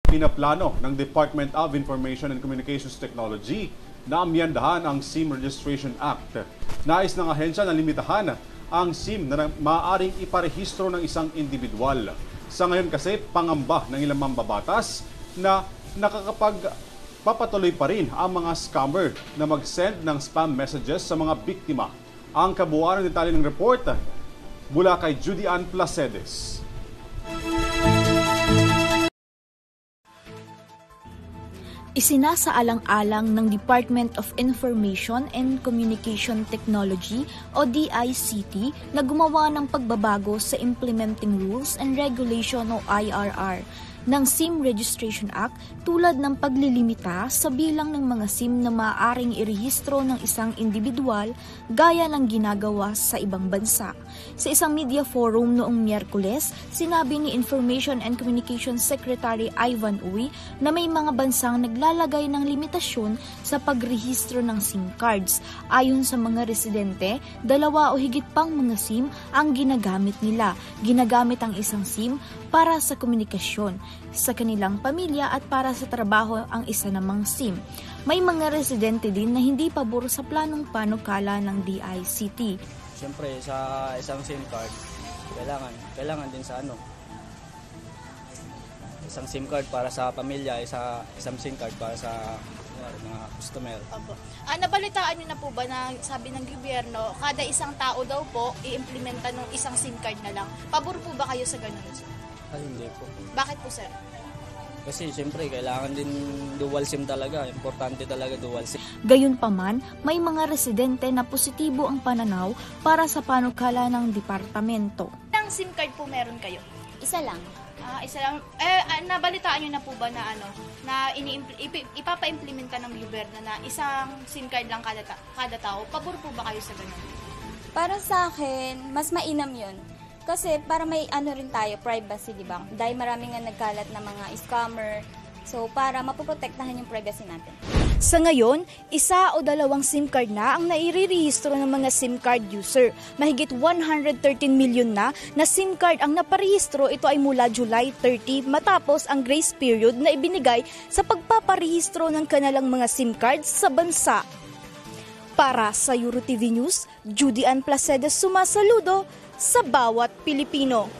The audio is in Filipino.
Pinaplano ng Department of Information and Communications Technology na amyandahan ang SIM Registration Act. Nais ng ahensya na limitahan ang SIM na maaaring iparehistro ng isang individual. Sa ngayon kasi, pangamba ng ilang mambabatas na nakakapagpapatuloy pa rin ang mga scammer na mag-send ng spam messages sa mga biktima. Ang kabuuan ng detalye ng report mula kay Judy Ann Placedes. Isinasaalang-alang ng Department of Information and Communication Technology o DICT na gumawa ng pagbabago sa Implementing Rules and Regulation o IRR ng SIM Registration Act tulad ng paglilimita sa bilang ng mga SIM na maaaring irehistro ng isang individual gaya ng ginagawa sa ibang bansa. Sa isang media forum noong Miyerkules, sinabi ni Information and Communication Secretary Ivan Uy na may mga bansang naglalagay ng limitasyon sa pagrehistro ng SIM cards. Ayon sa mga residente, 2 o higit pang mga SIM ang ginagamit nila. Ginagamit ang isang SIM para sa komunikasyon sa kanilang pamilya at para sa trabaho ang isa namang SIM. May mga residente din na hindi pabor sa planong panukala ng DICT. Siyempre sa isang SIM card, kailangan din sa isang SIM card para sa pamilya, isang SIM card para sa mga customer. Opo. Nabalitaan niyo na po ba na sabi ng gobyerno, kada isang tao daw po i-implementa ng isang SIM card na lang? Pabor po ba kayo sa ganun? Ay, hindi po. Bakit po, sir? Kasi siyempre kailangan din dual SIM talaga. Importante talaga dual SIM. Gayunpaman, may mga residente na positibo ang pananaw para sa panukala ng departamento. Ilang SIM card po meron kayo? Isa lang. Isa lang. Nabalitaan niyo na po ba na ipapa-implementa ng gobyerno na isang SIM card lang kada tao? Pabor po ba kayo sa ganun? Para sa akin, mas mainam yun. Kasi para may rin tayo, privacy, di ba? Dahil marami nga nagkalat na mga scammer. So, para mapoprotektahan yung privacy natin. Sa ngayon, 1 o 2 SIM card na ang nairirehistro ng mga SIM card user. Mahigit 113 million na SIM card ang naparehistro. Ito ay mula July 30 matapos ang grace period na ibinigay sa pagpaparehistro ng kanilang mga SIM cards sa bansa. Para sa EuroTV News, Judy Ann Placedes sumasaludo sa bawat Pilipino.